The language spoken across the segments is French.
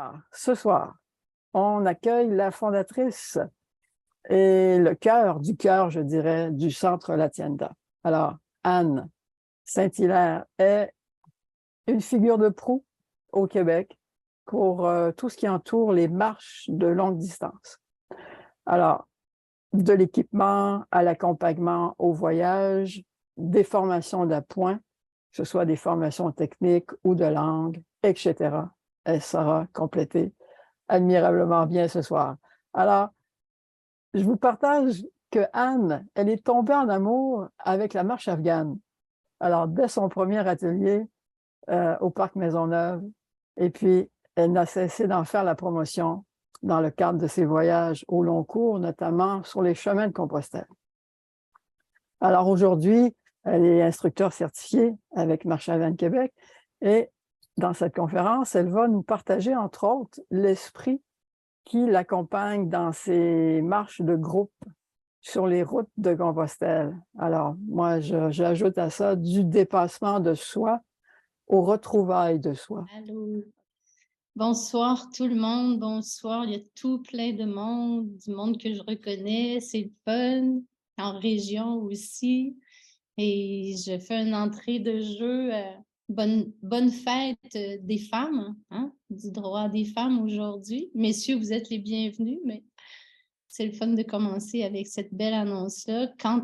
Alors, ce soir, on accueille la fondatrice et le cœur du cœur, je dirais, du Centre La Tienda. Alors, Anne Saint-Hilaire est une figure de proue au Québec pour tout ce qui entoure les marches de longue distance. Alors, de l'équipement à l'accompagnement au voyage, des formations d'appoint, que ce soit des formations techniques ou de langue, etc. Elle sera complétée admirablement bien ce soir. Alors, je vous partage que Anne, elle est tombée en amour avec la marche afghane. Alors, dès son premier atelier au Parc Maisonneuve, et puis elle n'a cessé d'en faire la promotion dans le cadre de ses voyages au long cours, notamment sur les chemins de Compostelle. Alors aujourd'hui, elle est instructeur certifiée avec Marche Afghane Québec et dans cette conférence, elle va nous partager, entre autres, l'esprit qui l'accompagne dans ses marches de groupe sur les routes de Compostelle. Alors, moi, j'ajoute à ça du dépassement de soi aux retrouvailles de soi. Allô. Bonsoir tout le monde, bonsoir. Il y a tout plein de monde, du monde que je reconnais. C'est le fun, en région aussi. Et je fais une entrée de jeu. Bonne fête des femmes, hein, du droit des femmes aujourd'hui. Messieurs, vous êtes les bienvenus, mais c'est le fun de commencer avec cette belle annonce-là. Quand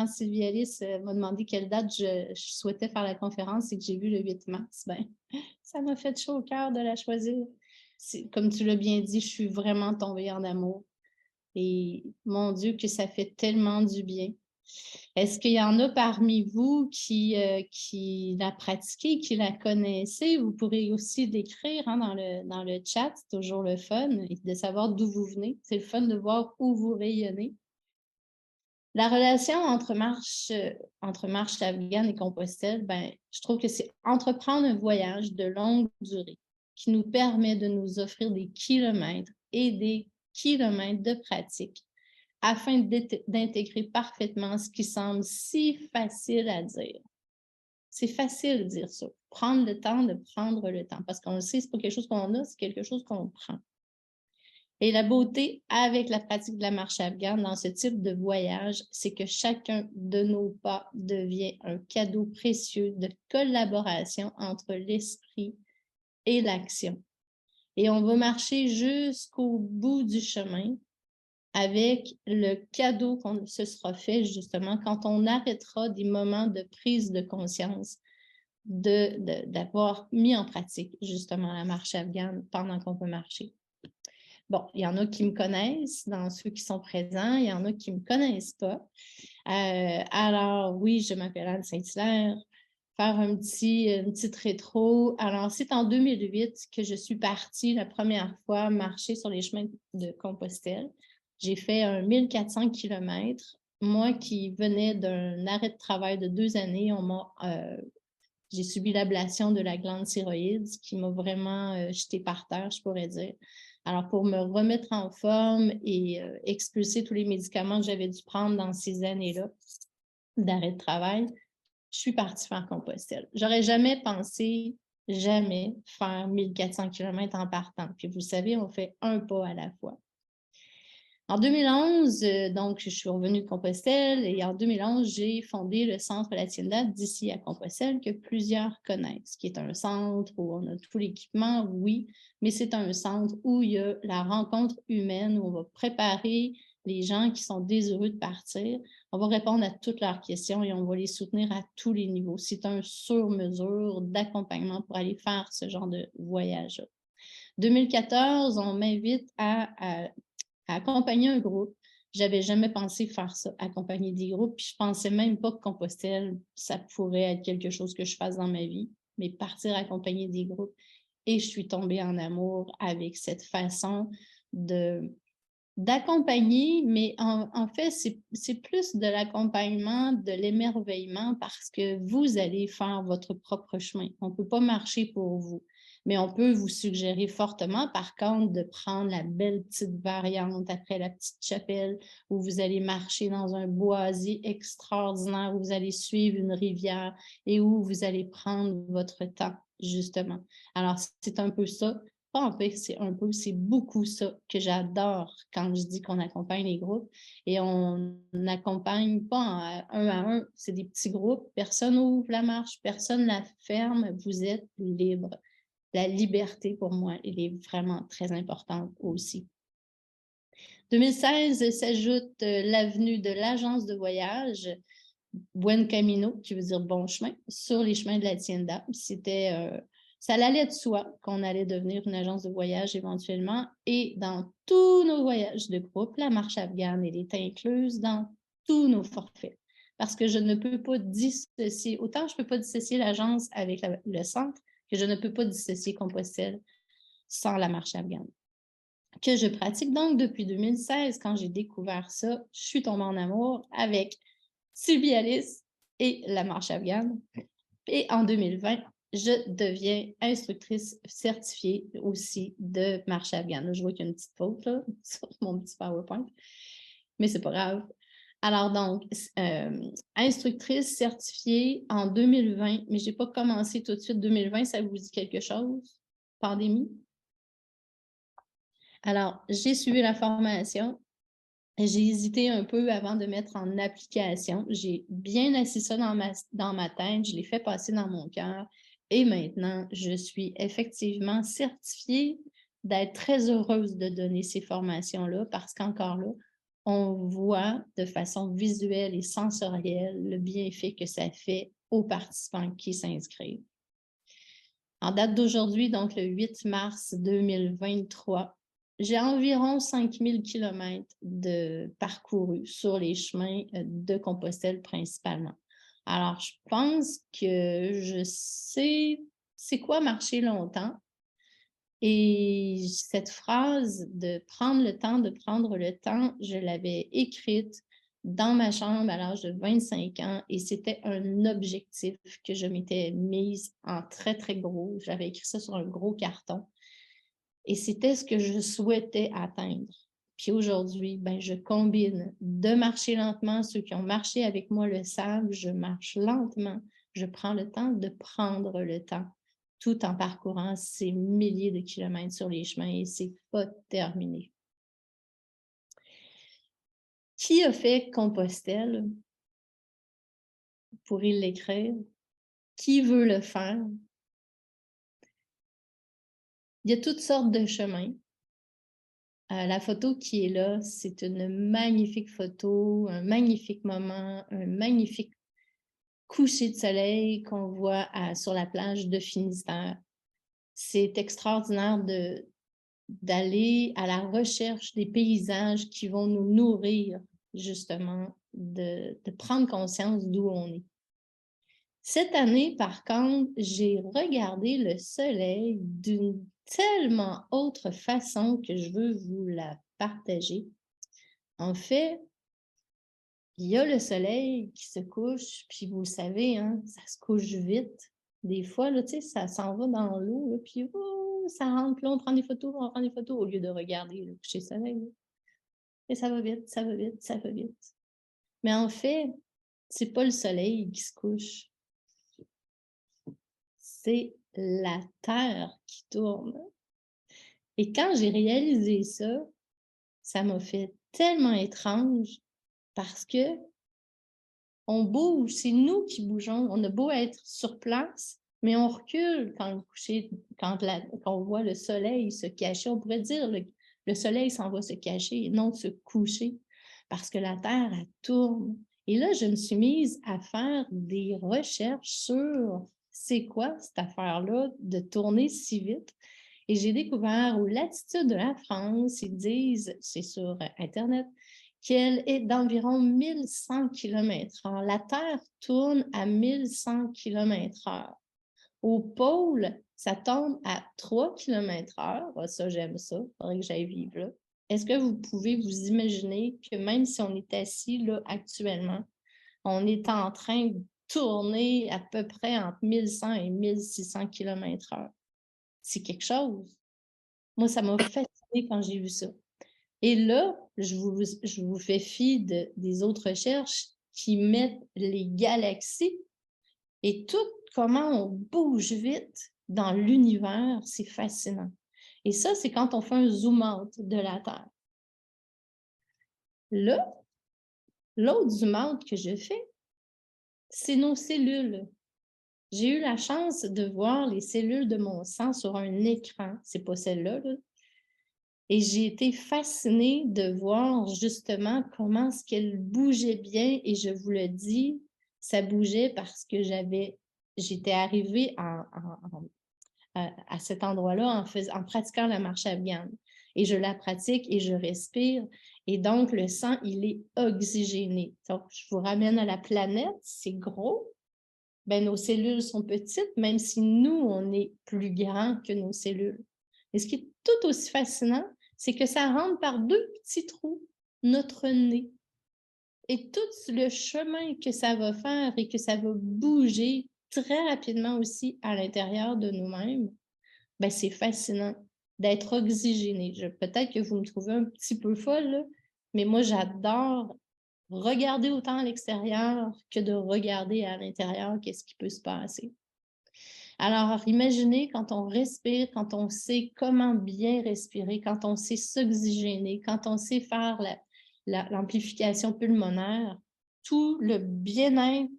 Sylvie Alice m'a demandé quelle date je souhaitais faire la conférence et que j'ai vu le 8 mars, ben, ça m'a fait chaud au cœur de la choisir. Comme tu l'as bien dit, je suis vraiment tombée en amour. Et mon Dieu, que ça fait tellement du bien. Est-ce qu'il y en a parmi vous qui la pratiquez, qui la connaissez? Vous pourrez aussi l'écrire hein, dans le chat, c'est toujours le fun, et de savoir d'où vous venez. C'est le fun de voir où vous rayonnez. La relation entre marche afghane et Compostelle, ben, je trouve que c'est entreprendre un voyage de longue durée qui nous permet de nous offrir des kilomètres et des kilomètres de pratique afin d'intégrer parfaitement ce qui semble si facile à dire. C'est facile de dire ça. Prendre le temps de prendre le temps. Parce qu'on le sait, ce n'est pas quelque chose qu'on a, c'est quelque chose qu'on prend. Et la beauté avec la pratique de la marche afghane dans ce type de voyage, c'est que chacun de nos pas devient un cadeau précieux de collaboration entre l'esprit et l'action. Et on va marcher jusqu'au bout du chemin avec le cadeau qu'on se sera fait justement quand on arrêtera des moments de prise de conscience d'avoir mis en pratique justement la marche afghane pendant qu'on peut marcher. Bon, il y en a qui me connaissent dans ceux qui sont présents, il y en a qui ne me connaissent pas. Alors oui, je m'appelle Anne Saint-Hilaire. Faire une petite rétro. Alors, c'est en 2008 que je suis partie la première fois marcher sur les chemins de Compostelle. J'ai fait un 1400 km. Moi qui venais d'un arrêt de travail de 2 années, j'ai subi l'ablation de la glande thyroïde, ce qui m'a vraiment jeté par terre, je pourrais dire. Alors, pour me remettre en forme et expulser tous les médicaments que j'avais dû prendre dans ces années-là d'arrêt de travail, je suis partie faire Compostelle. J'aurais jamais pensé, jamais, faire 1400 km en partant. Puis vous savez, on fait un pas à la fois. En 2011, donc, je suis revenue de Compostelle et en 2011, j'ai fondé le Centre La Tienda d'ici à Compostelle que plusieurs connaissent, qui est un centre où on a tout l'équipement, oui, mais c'est un centre où il y a la rencontre humaine, où on va préparer les gens qui sont désireux de partir. On va répondre à toutes leurs questions et on va les soutenir à tous les niveaux. C'est un sur-mesure d'accompagnement pour aller faire ce genre de voyage. 2014, on m'invite à accompagner un groupe. J'avais jamais pensé faire ça, accompagner des groupes, puis je pensais même pas que Compostelle, ça pourrait être quelque chose que je fasse dans ma vie, mais partir accompagner des groupes. Et je suis tombée en amour avec cette façon d'accompagner, mais en fait, c'est plus de l'accompagnement, de l'émerveillement, parce que vous allez faire votre propre chemin. On ne peut pas marcher pour vous. Mais on peut vous suggérer fortement, par contre, de prendre la belle petite variante après la petite chapelle où vous allez marcher dans un boisier extraordinaire, où vous allez suivre une rivière et où vous allez prendre votre temps, justement. Alors, c'est un peu ça. pas un peu, c'est un peu, c'est beaucoup ça que j'adore quand je dis qu'on accompagne les groupes. Et on n'accompagne pas un à un, c'est des petits groupes. Personne ouvre la marche, personne la ferme. Vous êtes libre. La liberté, pour moi, elle est vraiment très importante aussi. 2016 s'ajoute l'avenue de l'agence de voyage Buen Camino, qui veut dire bon chemin, sur les chemins de la Tienda. Ça allait de soi qu'on allait devenir une agence de voyage éventuellement. Et dans tous nos voyages de groupe, la marche afghane, elle est incluse dans tous nos forfaits. Parce que je ne peux pas dissocier, autant je ne peux pas dissocier l'agence avec le centre, que je ne peux pas dissocier Compostelle sans la marche afghane. Que je pratique donc depuis 2016. Quand j'ai découvert ça, je suis tombée en amour avec Sylvie Alice et la marche afghane. Et en 2020, je deviens instructrice certifiée aussi de marche afghane. Là, je vois qu'il y a une petite faute là, sur mon petit PowerPoint, mais c'est pas grave. Alors donc, instructrice certifiée en 2020, mais je n'ai pas commencé tout de suite 2020, ça vous dit quelque chose? Pandémie? Alors, j'ai suivi la formation. J'ai hésité un peu avant de mettre en application. J'ai bien assis ça dans ma tête, je l'ai fait passer dans mon cœur et maintenant, je suis effectivement certifiée d'être très heureuse de donner ces formations-là parce qu'encore là, on voit de façon visuelle et sensorielle le bienfait que ça fait aux participants qui s'inscrivent. En date d'aujourd'hui, donc le 8 mars 2023, j'ai environ 5000 km de parcouru sur les chemins de Compostelle principalement. Alors, je pense que je sais c'est quoi marcher longtemps. Et cette phrase de prendre le temps, de prendre le temps, je l'avais écrite dans ma chambre à l'âge de 25 ans et c'était un objectif que je m'étais mise en très, très gros. J'avais écrit ça sur un gros carton et c'était ce que je souhaitais atteindre. Puis aujourd'hui, ben, je combine de marcher lentement. Ceux qui ont marché avec moi le savent, je marche lentement. Je prends le temps de prendre le temps tout en parcourant ces milliers de kilomètres sur les chemins et c'est pas terminé. Qui a fait Compostelle? Vous pourrez l'écrire. Qui veut le faire? Il y a toutes sortes de chemins. La photo qui est là, c'est une magnifique photo, un magnifique moment, un magnifique coucher de soleil qu'on voit sur la plage de Finistère. C'est extraordinaire d'aller à la recherche des paysages qui vont nous nourrir, justement, de prendre conscience d'où on est. Cette année, par contre, j'ai regardé le soleil d'une tellement autre façon que je veux vous la partager. En fait, il y a le soleil qui se couche, puis vous le savez, hein, ça se couche vite. Des fois, là, ça s'en va dans l'eau, puis ça rentre, là, on prend des photos, au lieu de regarder le coucher du soleil. Là. Et ça va vite, ça va vite, ça va vite. Mais en fait, c'est pas le soleil qui se couche. C'est la Terre qui tourne. Et quand j'ai réalisé ça, ça m'a fait tellement étrange parce que on bouge, c'est nous qui bougeons. On a beau être sur place, mais on recule quand on voit le soleil se cacher. On pourrait dire le soleil s'en va se cacher et non se coucher parce que la Terre, elle tourne. Et là, je me suis mise à faire des recherches sur c'est quoi cette affaire-là de tourner si vite. Et j'ai découvert aux latitudes de la France, ils disent, c'est sur Internet, qu'elle est d'environ 1100 km/h. La Terre tourne à 1100 km/h. Au pôle, ça tombe à 3 km/h. Ça, j'aime ça. Il faudrait que j'aille vivre là. Est-ce que vous pouvez vous imaginer que même si on est assis là actuellement, on est en train de tourner à peu près entre 1100 et 1600 km/h? C'est quelque chose. Moi, ça m'a fasciné quand j'ai vu ça. Et là, je vous fais fi des autres recherches qui mettent les galaxies et tout comment on bouge vite dans l'univers, c'est fascinant. Et ça, c'est quand on fait un zoom out de la Terre. Là, l'autre zoom out que je fais, c'est nos cellules. J'ai eu la chance de voir les cellules de mon sang sur un écran. C'est pas celle-là, là. Et j'ai été fascinée de voir justement comment est-ce qu'elle bougeait bien. Et je vous le dis, ça bougeait parce que j'étais arrivée à cet endroit-là en pratiquant la marche afghane. Et je la pratique et je respire. Et donc, le sang, il est oxygéné. Donc, je vous ramène à la planète, c'est gros. Ben, nos cellules sont petites, même si nous, on est plus grands que nos cellules. Et ce qui est tout aussi fascinant, c'est que ça rentre par 2 petits trous, notre nez. Et tout le chemin que ça va faire et que ça va bouger très rapidement aussi à l'intérieur de nous-mêmes, ben, c'est fascinant d'être oxygéné. Peut-être que vous me trouvez un petit peu folle, là, mais moi, j'adore regarder autant à l'extérieur que de regarder à l'intérieur qu'est-ce qui peut se passer. Alors, imaginez quand on respire, quand on sait comment bien respirer, quand on sait s'oxygéner, quand on sait faire l'amplification pulmonaire, tout le bien-être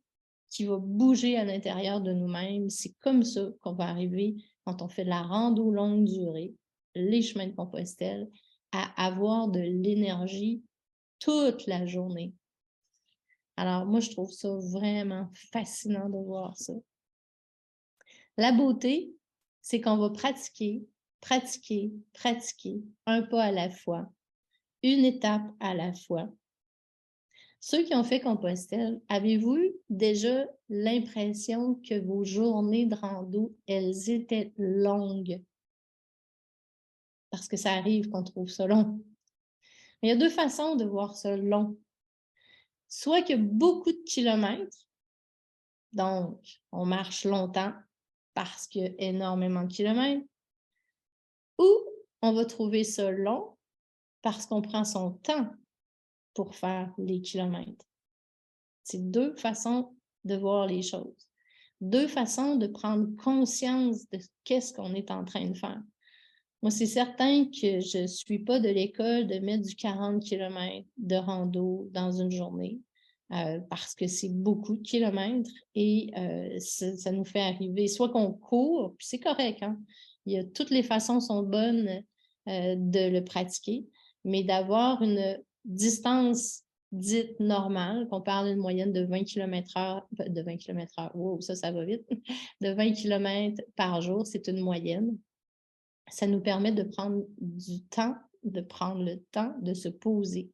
qui va bouger à l'intérieur de nous-mêmes, c'est comme ça qu'on va arriver quand on fait de la rando longue durée, les chemins de Compostelle, à avoir de l'énergie toute la journée. Alors, moi, je trouve ça vraiment fascinant de voir ça. La beauté, c'est qu'on va pratiquer, pratiquer, pratiquer, un pas à la fois, une étape à la fois. Ceux qui ont fait Compostelle, avez-vous déjà l'impression que vos journées de rando, elles étaient longues? Parce que ça arrive qu'on trouve ça long. Mais il y a 2 façons de voir ça long. Soit qu'il y a beaucoup de kilomètres, donc on marche longtemps parce qu'il y a énormément de kilomètres, ou on va trouver ça long parce qu'on prend son temps pour faire les kilomètres. C'est 2 façons de voir les choses. 2 façons de prendre conscience de qu'est-ce qu'on est en train de faire. Moi, c'est certain que je ne suis pas de l'école de mettre du 40 km de rando dans une journée parce que c'est beaucoup de kilomètres et ça nous fait arriver soit qu'on court, puis c'est correct, hein? Toutes les façons sont bonnes de le pratiquer, mais d'avoir une distance dite normale, qu'on parle d'une moyenne de 20 km/h, de 20 km/h, wow, ça va vite, de 20 km par jour, c'est une moyenne. Ça nous permet de prendre du temps, de prendre le temps de se poser,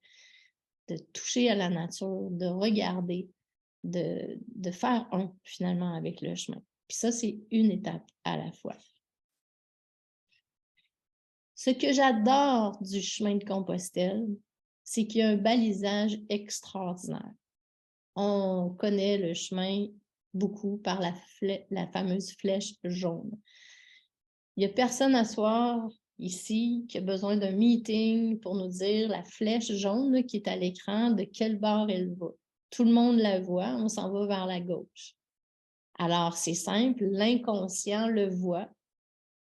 de toucher à la nature, de regarder, de faire un finalement avec le chemin. Puis ça, c'est une étape à la fois. Ce que j'adore du chemin de Compostelle, c'est qu'il y a un balisage extraordinaire. On connaît le chemin beaucoup par la fameuse flèche jaune. Il n'y a personne à soir ici qui a besoin d'un meeting pour nous dire la flèche jaune là, qui est à l'écran, de quel bord elle va. Tout le monde la voit, on s'en va vers la gauche. Alors, c'est simple, l'inconscient le voit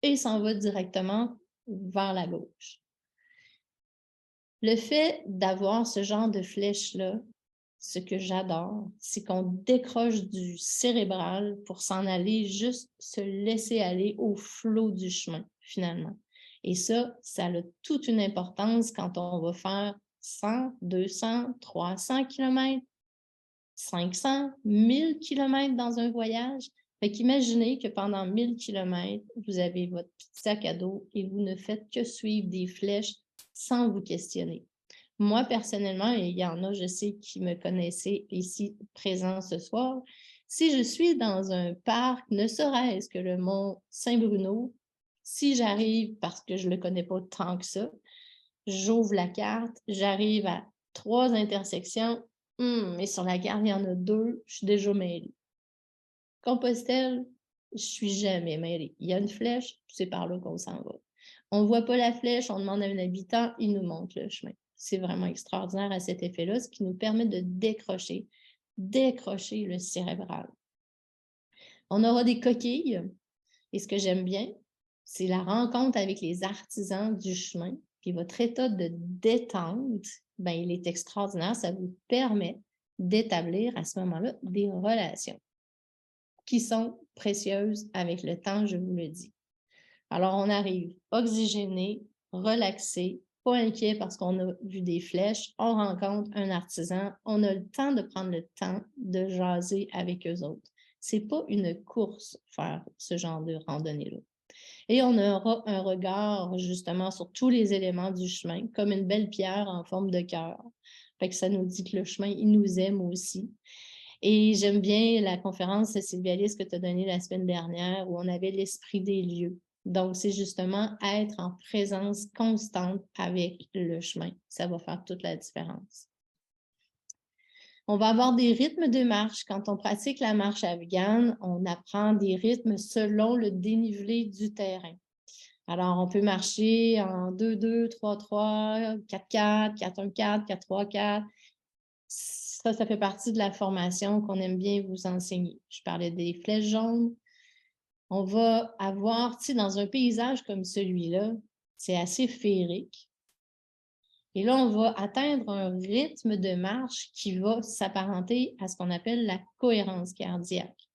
et s'en va directement vers la gauche. Le fait d'avoir ce genre de flèche-là, ce que j'adore, c'est qu'on décroche du cérébral pour s'en aller, juste se laisser aller au flot du chemin, finalement. Et ça a toute une importance quand on va faire 100, 200, 300 km, 500, 1000 km dans un voyage. Fait qu'imaginez que pendant 1000 km, vous avez votre petit sac à dos et vous ne faites que suivre des flèches sans vous questionner. Moi, personnellement, et il y en a, je sais, qui me connaissaient ici présents ce soir, si je suis dans un parc, ne serait-ce que le mont Saint-Bruno, si j'arrive, parce que je ne le connais pas tant que ça, j'ouvre la carte, j'arrive à 3 intersections, mais sur la carte, il y en a 2, je suis déjà mêlée. Compostelle, je suis jamais mêlée. Il y a une flèche, c'est par là qu'on s'en va. On ne voit pas la flèche, on demande à un habitant, il nous montre le chemin. C'est vraiment extraordinaire à cet effet-là, ce qui nous permet de décrocher le cérébral. On aura des coquilles, et ce que j'aime bien, c'est la rencontre avec les artisans du chemin, puis votre état de détente, ben, il est extraordinaire. Ça vous permet d'établir à ce moment-là des relations qui sont précieuses avec le temps, je vous le dis. Alors, on arrive oxygéné, relaxé, pas inquiet parce qu'on a vu des flèches, on rencontre un artisan, on a le temps de prendre le temps de jaser avec eux autres. C'est pas une course faire ce genre de randonnée-là. Et on aura un regard justement sur tous les éléments du chemin, comme une belle pierre en forme de cœur. Fait que ça nous dit que le chemin, il nous aime aussi. Et j'aime bien la conférence de Sylvie Alice que tu as donnée la semaine dernière où on avait l'esprit des lieux. Donc, c'est justement être en présence constante avec le chemin. Ça va faire toute la différence. On va avoir des rythmes de marche. Quand on pratique la marche afghane, on apprend des rythmes selon le dénivelé du terrain. Alors, on peut marcher en 2-2, 3-3, 4-4, 4-1-4, 4-3-4. Ça fait partie de la formation qu'on aime bien vous enseigner. Je parlais des flèches jaunes. On va avoir, tu sais, dans un paysage comme celui-là, c'est assez féerique. Et là, on va atteindre un rythme de marche qui va s'apparenter à ce qu'on appelle la cohérence cardiaque.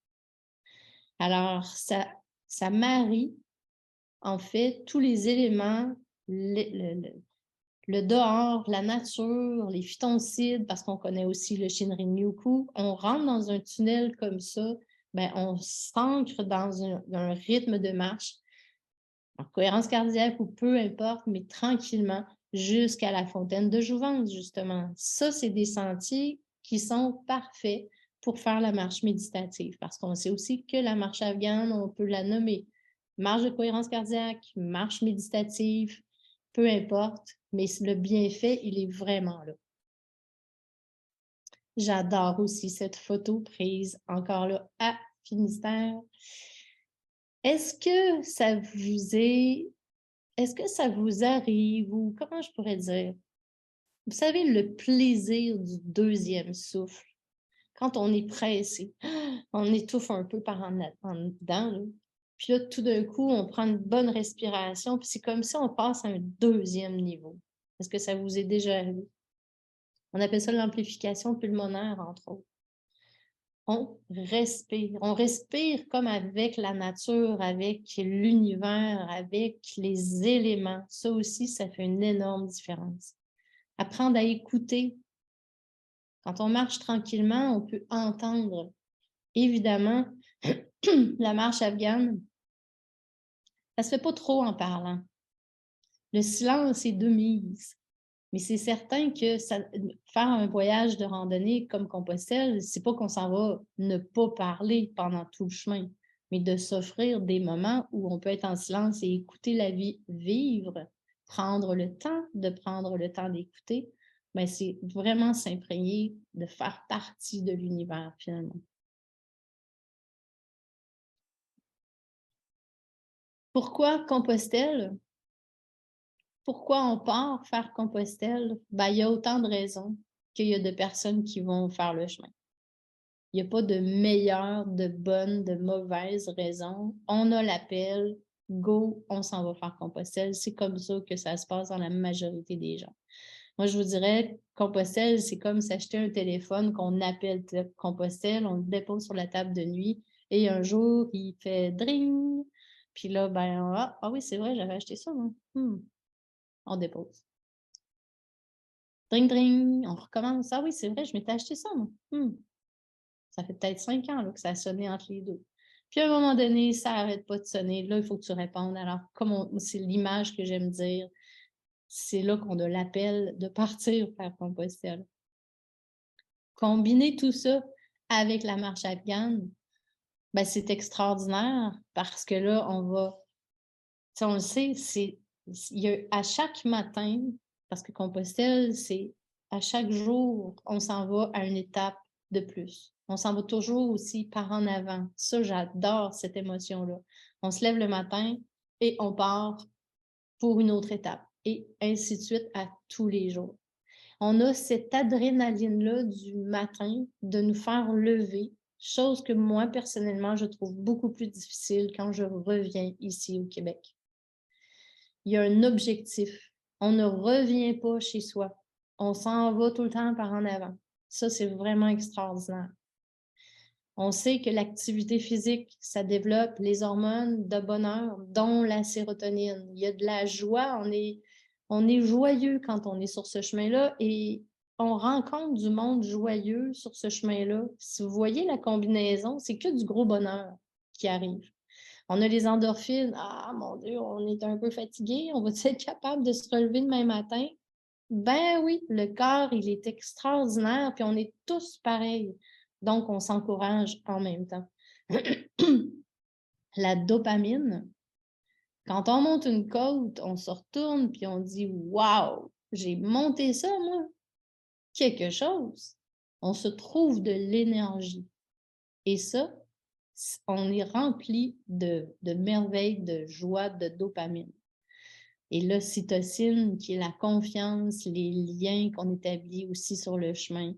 Alors, ça marie, en fait, tous les éléments, le dehors, la nature, les phytoncides, parce qu'on connaît aussi le Shinrin-yoku. On rentre dans un tunnel comme ça, ben, on s'ancre dans un rythme de marche, en cohérence cardiaque ou peu importe, mais tranquillement, jusqu'à la fontaine de Jouvence, justement. Ça, c'est des sentiers qui sont parfaits pour faire la marche méditative, parce qu'on sait aussi que la marche afghane, on peut la nommer marche de cohérence cardiaque, marche méditative, peu importe, mais le bienfait, il est vraiment là. J'adore aussi cette photo prise encore là à Finistère. Est-ce que ça vous arrive, ou comment je pourrais dire, vous savez, le plaisir du deuxième souffle, quand on est pressé, on étouffe un peu par en dedans, là. Puis là, tout d'un coup, on prend une bonne respiration, puis c'est comme si on passe à un deuxième niveau. Est-ce que ça vous est déjà arrivé? On appelle ça l'amplification pulmonaire, entre autres. On respire comme avec la nature, avec l'univers, avec les éléments. Ça aussi, ça fait une énorme différence. Apprendre à écouter. Quand on marche tranquillement, on peut entendre. Évidemment, la marche afghane, ça se fait pas trop en parlant. Le silence est de mise. Mais c'est certain que faire un voyage de randonnée comme Compostelle, c'est pas qu'on s'en va ne pas parler pendant tout le chemin, mais de s'offrir des moments où on peut être en silence et écouter la vie vivre, prendre le temps d'écouter, ben c'est vraiment s'imprégner de faire partie de l'univers finalement. Pourquoi Compostelle? Pourquoi on part faire Compostelle? Ben, il y a autant de raisons qu'il y a de personnes qui vont faire le chemin. Il n'y a pas de meilleure, de bonne, de mauvaise raison. On a l'appel, go, on s'en va faire Compostelle. C'est comme ça que ça se passe dans la majorité des gens. Moi, je vous dirais, Compostelle, c'est comme s'acheter un téléphone qu'on appelle Compostelle, on le dépose sur la table de nuit et un jour, il fait dring. Puis là, ben, ah oui, c'est vrai, j'avais acheté ça. On dépose. Dring, dring, on recommence. Ah oui, c'est vrai, je m'étais acheté ça. Ça fait peut-être 5 ans là, que ça a sonné entre les deux. Puis à un moment donné, ça n'arrête pas de sonner. Là, il faut que tu répondes. Alors, comme c'est l'image que j'aime dire, c'est là qu'on a l'appel de partir faire Compostelle. Combiner tout ça avec la marche afghane, ben, c'est extraordinaire parce que là, on va, on le sait, il y a, à chaque matin, parce que Compostelle, c'est à chaque jour, on s'en va à une étape de plus. On s'en va toujours aussi par en avant. Ça, j'adore cette émotion-là. On se lève le matin et on part pour une autre étape et ainsi de suite à tous les jours. On a cette adrénaline-là du matin de nous faire lever, chose que moi, personnellement, je trouve beaucoup plus difficile quand je reviens ici au Québec. il y a un objectif. On ne revient pas chez soi. On s'en va tout le temps par en avant. Ça, c'est vraiment extraordinaire. On sait que l'activité physique, ça développe les hormones de bonheur, dont la sérotonine. Il y a de la joie, on est joyeux quand on est sur ce chemin-là et on rencontre du monde joyeux sur ce chemin-là. Si vous voyez la combinaison, c'est que du gros bonheur qui arrive. On a les endorphines. Ah, mon Dieu, on est un peu fatigué. On va être capable de se relever demain matin? Ben oui, le corps, il est extraordinaire, puis on est tous pareils. Donc, on s'encourage en même temps. La dopamine, quand on monte une côte, on se retourne, puis on dit « Wow, j'ai monté ça, moi! Quelque chose! » On se trouve de l'énergie. Et ça, on est rempli de merveilles, de joie, de dopamine. Et l'ocytocine, qui est la confiance, les liens qu'on établit aussi sur le chemin.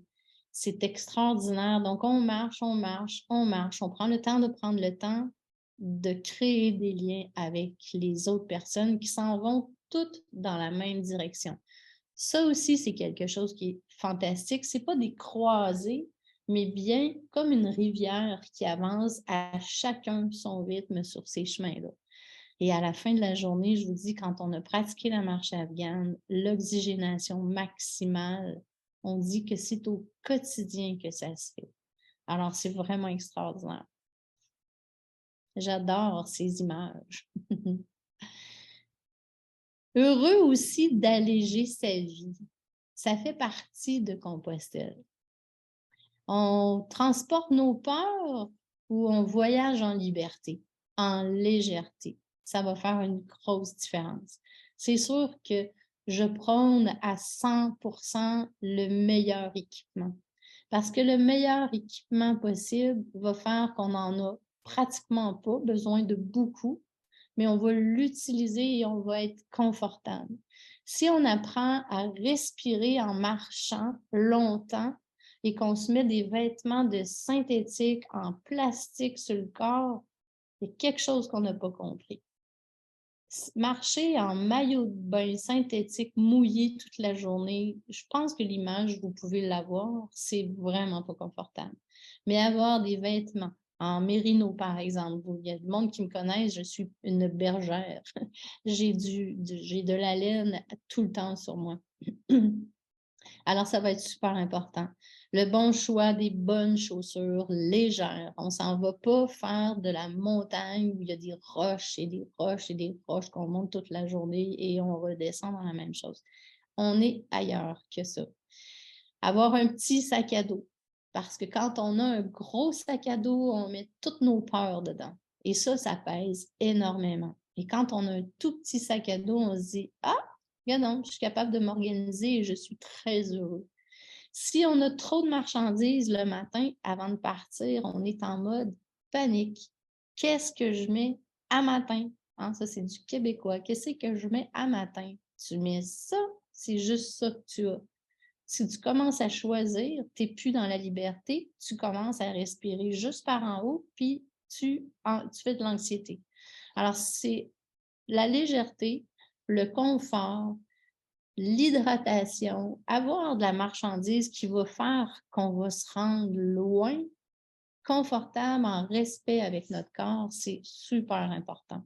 C'est extraordinaire. Donc, on marche, on marche, on marche. On prend le temps de prendre le temps de créer des liens avec les autres personnes qui s'en vont toutes dans la même direction. Ça aussi, c'est quelque chose qui est fantastique. Ce n'est pas des croisées, mais bien comme une rivière qui avance à chacun son rythme sur ces chemins-là. Et à la fin de la journée, je vous dis, quand on a pratiqué la marche afghane, l'oxygénation maximale, on dit que c'est au quotidien que ça se fait. Alors, c'est vraiment extraordinaire. J'adore ces images. Heureux aussi d'alléger sa vie. Ça fait partie de Compostelle. On transporte nos peurs ou on voyage en liberté, en légèreté. Ça va faire une grosse différence. C'est sûr que je prône à 100% le meilleur équipement. Parce que le meilleur équipement possible va faire qu'on n'en a pratiquement pas besoin de beaucoup, mais on va l'utiliser et on va être confortable. Si on apprend à respirer en marchant longtemps et qu'on se met des vêtements de synthétique en plastique sur le corps, il y a quelque chose qu'on n'a pas compris. Marcher en maillot de bain synthétique mouillé toute la journée, je pense que l'image, vous pouvez l'avoir, c'est vraiment pas confortable. Mais avoir des vêtements en mérino, par exemple, il y a du monde qui me connaissent, je suis une bergère. J'ai de la laine tout le temps sur moi. Alors, ça va être super important. Le bon choix des bonnes chaussures légères. On ne s'en va pas faire de la montagne où il y a des roches et des roches et des roches qu'on monte toute la journée et on redescend dans la même chose. On est ailleurs que ça. Avoir un petit sac à dos. Parce que quand on a un gros sac à dos, on met toutes nos peurs dedans. Et ça pèse énormément. Et quand on a un tout petit sac à dos, on se dit « Ah, non, je suis capable de m'organiser et je suis très heureux. » Si on a trop de marchandises le matin avant de partir, on est en mode panique. Qu'est-ce que je mets à matin? Hein, ça, c'est du québécois. Qu'est-ce que je mets à matin? Tu mets ça, c'est juste ça que tu as. Si tu commences à choisir, tu n'es plus dans la liberté, tu commences à respirer juste par en haut, puis tu fais de l'anxiété. Alors, c'est la légèreté, le confort, l'hydratation, avoir de la marchandise qui va faire qu'on va se rendre loin, confortable, en respect avec notre corps, c'est super important.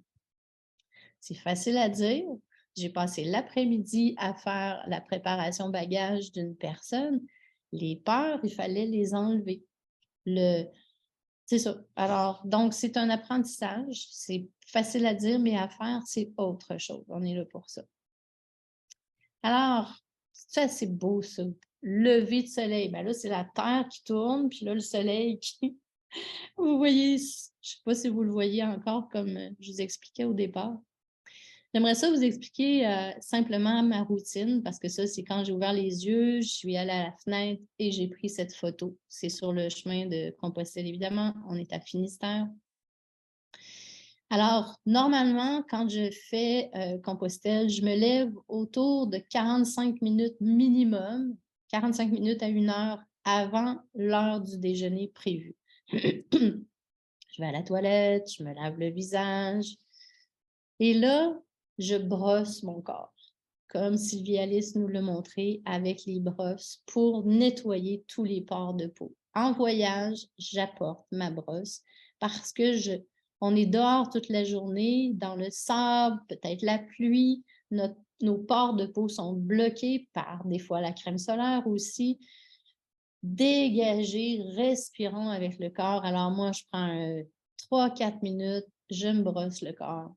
C'est facile à dire. J'ai passé l'après-midi à faire la préparation bagage d'une personne. Les peurs, il fallait les enlever. C'est ça. Alors, donc, c'est un apprentissage. C'est facile à dire, mais à faire, c'est autre chose. On est là pour ça. Alors, ça, c'est beau, ça. Lever de soleil. Ben là, c'est la Terre qui tourne, puis là, le soleil qui... Vous voyez, je ne sais pas si vous le voyez encore comme je vous expliquais au départ. J'aimerais ça vous expliquer simplement ma routine, parce que ça, c'est quand j'ai ouvert les yeux, je suis allée à la fenêtre et j'ai pris cette photo. C'est sur le chemin de Compostelle, évidemment. On est à Finistère. Alors, normalement, quand je fais Compostelle, je me lève autour de 45 minutes minimum, 45 minutes à 1 heure avant l'heure du déjeuner prévue. Je vais à la toilette, je me lave le visage. Et là, je brosse mon corps, comme Sylvie Alice nous l'a montré avec les brosses pour nettoyer tous les pores de peau. En voyage, j'apporte ma brosse parce que on est dehors toute la journée, dans le sable, peut-être la pluie, nos pores de peau sont bloqués par des fois la crème solaire aussi. Dégagés, respirons avec le corps. Alors moi, je prends 3-4 minutes, je me brosse le corps,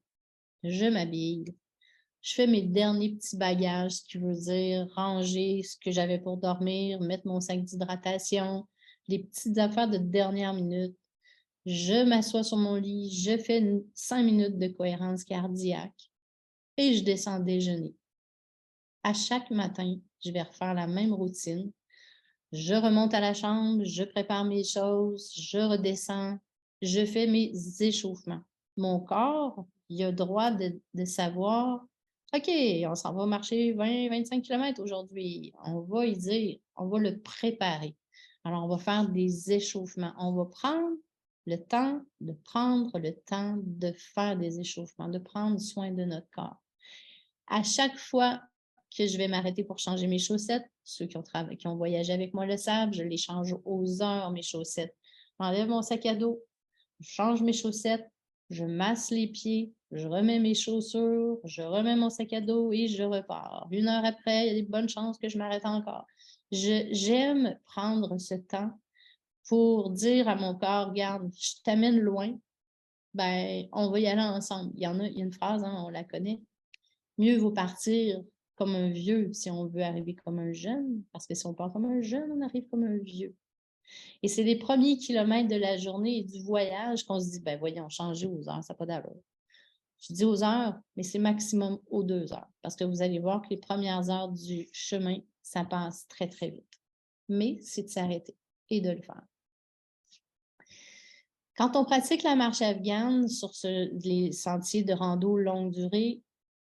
je m'habille, je fais mes derniers petits bagages, ce qui veut dire ranger ce que j'avais pour dormir, mettre mon sac d'hydratation, les petites affaires de dernière minute. Je m'assois sur mon lit, je fais 5 minutes de cohérence cardiaque et je descends déjeuner. À chaque matin, je vais refaire la même routine. Je remonte à la chambre, je prépare mes choses, je redescends, je fais mes échauffements. Mon corps, il a le droit de savoir, OK, on s'en va marcher 20-25 km aujourd'hui. On va y dire, on va le préparer. Alors, on va faire des échauffements. On va prendre le temps de faire des échauffements, de prendre soin de notre corps. À chaque fois que je vais m'arrêter pour changer mes chaussettes, ceux qui ont voyagé avec moi le savent, je les change aux heures, mes chaussettes. J'enlève mon sac à dos, je change mes chaussettes, je masse les pieds, je remets mes chaussures, je remets mon sac à dos et je repars. 1 heure après, il y a des bonnes chances que je m'arrête encore. J'aime prendre ce temps pour dire à mon corps, regarde, je t'amène loin, ben, on va y aller ensemble. Il y a une phrase, hein, on la connaît. Mieux vaut partir comme un vieux si on veut arriver comme un jeune, parce que si on part comme un jeune, on arrive comme un vieux. Et c'est les premiers kilomètres de la journée et du voyage qu'on se dit, ben voyons, changer aux heures, ça n'a pas d'allure. Je dis aux heures, mais c'est maximum aux 2 heures, parce que vous allez voir que les premières heures du chemin, ça passe très, très vite. Mais c'est de s'arrêter et de le faire. Quand on pratique la marche afghane sur les sentiers de rando longue durée,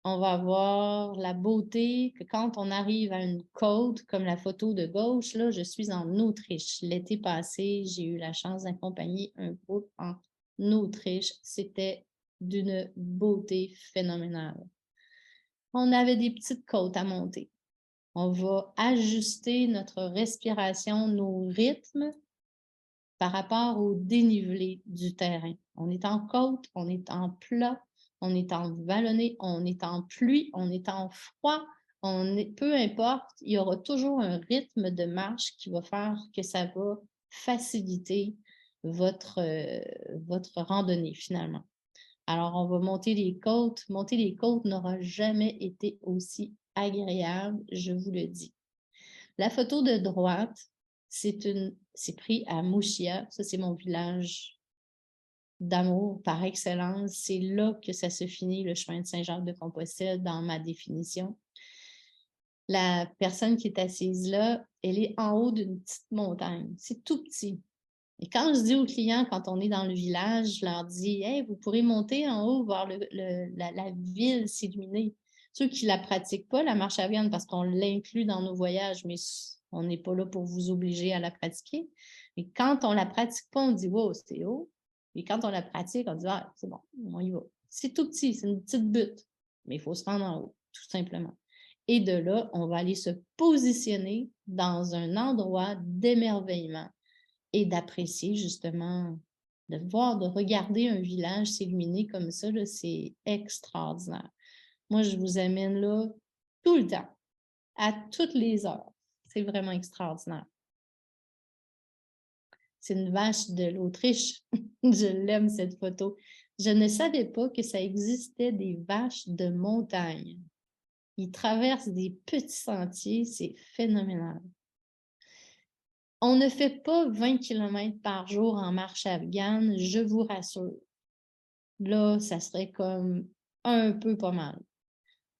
on va voir la beauté que quand on arrive à une côte, comme la photo de gauche, là, je suis en Autriche. L'été passé, j'ai eu la chance d'accompagner un groupe en Autriche. C'était d'une beauté phénoménale. On avait des petites côtes à monter. On va ajuster notre respiration, nos rythmes par rapport au dénivelé du terrain. On est en côte, on est en plat, on est en vallonné, on est en pluie, on est en froid, peu importe, il y aura toujours un rythme de marche qui va faire que ça va faciliter votre randonnée finalement. Alors, on va monter les côtes. Monter les côtes n'aura jamais été aussi agréable, je vous le dis. La photo de droite, c'est pris à Mouchia. Ça, c'est mon village d'amour par excellence. C'est là que ça se finit, le chemin de Saint-Jacques-de-Compostelle, dans ma définition. La personne qui est assise là, elle est en haut d'une petite montagne. C'est tout petit. Et quand je dis aux clients, quand on est dans le village, je leur dis, « Hey, vous pourrez monter en haut, voir la ville s'illuminer. » Ceux qui ne la pratiquent pas, la marche afghane, parce qu'on l'inclut dans nos voyages, mais on n'est pas là pour vous obliger à la pratiquer. Mais quand on ne la pratique pas, on dit, « Wow, c'est haut. » Et quand on la pratique, on dit, « Ah, c'est bon, on y va. » C'est tout petit, c'est une petite butte, mais il faut se rendre en haut, tout simplement. Et de là, on va aller se positionner dans un endroit d'émerveillement et d'apprécier justement, de voir, de regarder un village s'illuminer comme ça, c'est extraordinaire. Moi, je vous amène là tout le temps, à toutes les heures. C'est vraiment extraordinaire. C'est une vache de l'Autriche. Je l'aime, cette photo. Je ne savais pas que ça existait des vaches de montagne. Ils traversent des petits sentiers, c'est phénoménal. On ne fait pas 20 km par jour en marche afghane, je vous rassure. Là, ça serait comme un peu pas mal.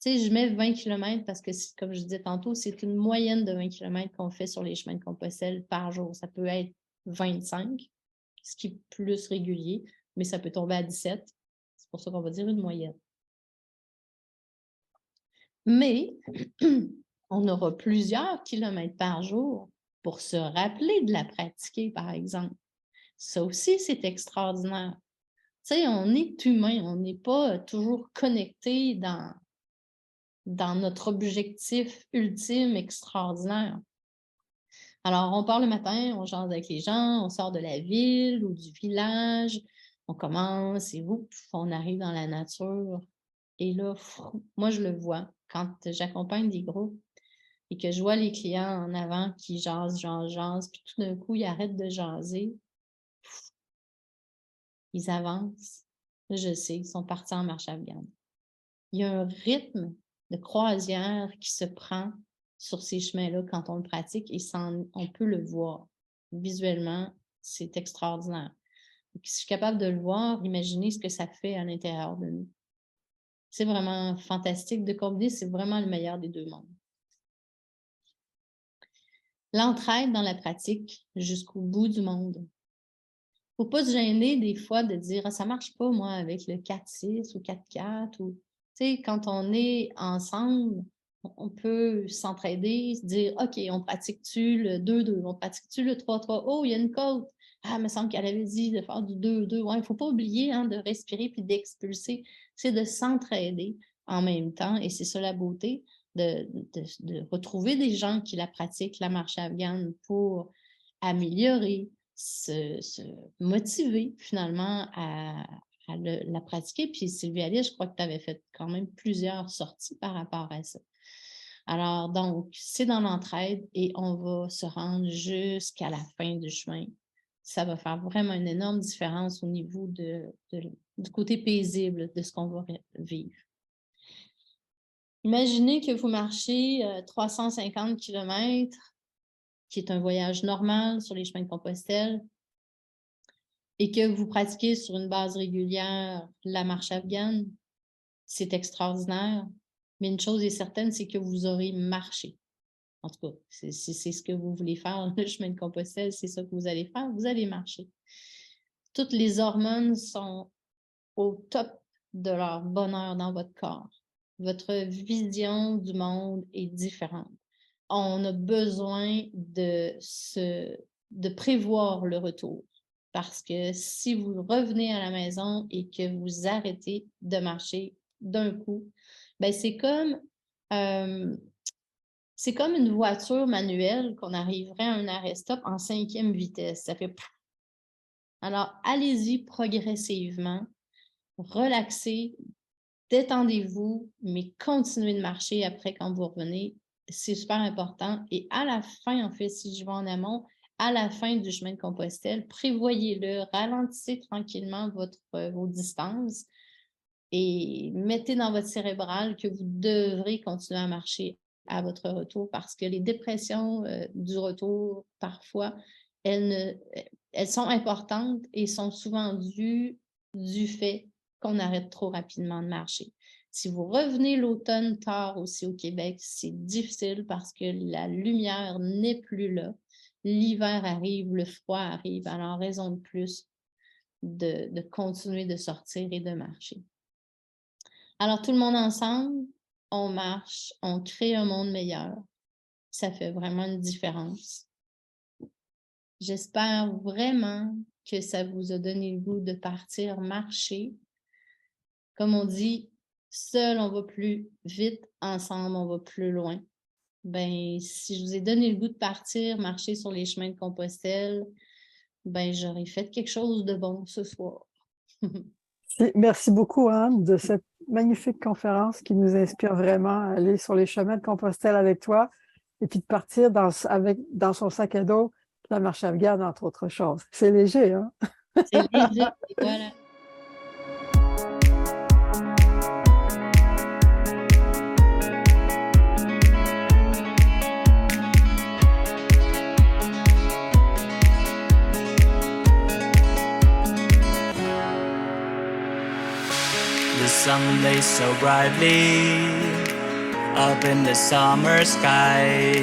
Tu sais, je mets 20 km parce que, comme je disais tantôt, c'est une moyenne de 20 km qu'on fait sur les chemins de Compostelle par jour. Ça peut être 25, ce qui est plus régulier, mais ça peut tomber à 17. C'est pour ça qu'on va dire une moyenne. Mais on aura plusieurs kilomètres par jour pour se rappeler de la pratiquer, par exemple. Ça aussi, c'est extraordinaire. sais, on est humain, on n'est pas toujours connecté dans notre objectif ultime extraordinaire. Alors, on part le matin, on jase avec les gens, on sort de la ville ou du village, on commence et on arrive dans la nature. Et là, moi, je le vois quand j'accompagne des groupes et que je vois les clients en avant qui jasent, puis tout d'un coup, ils arrêtent de jaser. Ils avancent. Là, je sais, ils sont partis en marche afghane. Il y a un rythme de croisière qui se prend sur ces chemins-là quand on le pratique et on peut le voir. Visuellement, c'est extraordinaire. Donc, si je suis capable de le voir, imaginez ce que ça fait à l'intérieur de nous. C'est vraiment fantastique de combiner, c'est vraiment le meilleur des deux mondes. L'entraide dans la pratique jusqu'au bout du monde. Faut pas se gêner des fois de dire « Ah, ça marche pas, moi, avec le 4-6 ou 4-4 » ou... Tu sais, quand on est ensemble, on peut s'entraider, se dire « OK, on pratique-tu le 2-2? On pratique-tu le 3-3? Oh, il y a une côte. Ah, il me semble qu'elle avait dit de faire du 2-2. » Ouais, il ne faut pas oublier de respirer puis d'expulser. C'est de s'entraider en même temps et c'est ça la beauté de retrouver des gens qui la pratiquent, la marche afghane, pour améliorer, se motiver finalement à la pratiquer. Puis Sylvie Alice, je crois que tu avais fait quand même plusieurs sorties par rapport à ça. Alors, donc, c'est dans l'entraide et on va se rendre jusqu'à la fin du chemin. Ça va faire vraiment une énorme différence au niveau du côté paisible de ce qu'on va vivre. Imaginez que vous marchez 350 km, qui est un voyage normal sur les chemins de Compostelle, et que vous pratiquez sur une base régulière la marche afghane. C'est extraordinaire. Mais une chose est certaine, c'est que vous aurez marché. En tout cas, c'est ce que vous voulez faire, le chemin de Compostelle, c'est ça que vous allez faire, vous allez marcher. Toutes les hormones sont au top de leur bonheur dans votre corps. Votre vision du monde est différente. On a besoin de prévoir le retour. Parce que si vous revenez à la maison et que vous arrêtez de marcher d'un coup, ben c'est comme une voiture manuelle qu'on arriverait à un arrêt-stop en 5e vitesse. Ça fait... Alors, allez-y progressivement, relaxez, détendez-vous, mais continuez de marcher après quand vous revenez. C'est super important. Et à la fin, en fait, si je vais en amont, à la fin du chemin de Compostelle, prévoyez-le, ralentissez tranquillement vos distances et mettez dans votre cérébral que vous devrez continuer à marcher à votre retour parce que les dépressions du retour, parfois, elles sont importantes et sont souvent dues du fait qu'on arrête trop rapidement de marcher. Si vous revenez l'automne tard aussi au Québec, c'est difficile parce que la lumière n'est plus là. L'hiver arrive, le froid arrive, alors raison de plus de continuer de sortir et de marcher. Alors, tout le monde ensemble, on marche, on crée un monde meilleur. Ça fait vraiment une différence. J'espère vraiment que ça vous a donné le goût de partir marcher. Comme on dit, seul on va plus vite, ensemble on va plus loin. Ben, si je vous ai donné le goût de partir, marcher sur les chemins de Compostelle, ben, j'aurais fait quelque chose de bon ce soir. Merci beaucoup, Anne, de cette magnifique conférence qui nous inspire vraiment à aller sur les chemins de Compostelle avec toi et puis de partir dans son sac à dos la marche afghane, entre autres choses. C'est léger, hein? C'est léger, voilà. The sun blazed so brightly up in the summer sky.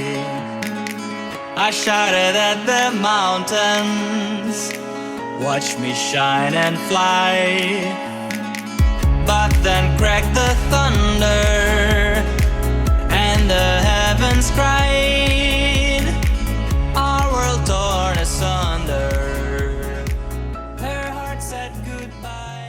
I shouted at the mountains, watch me shine and fly. But then cracked the thunder and the heavens cried, our world torn asunder. Her heart said goodbye.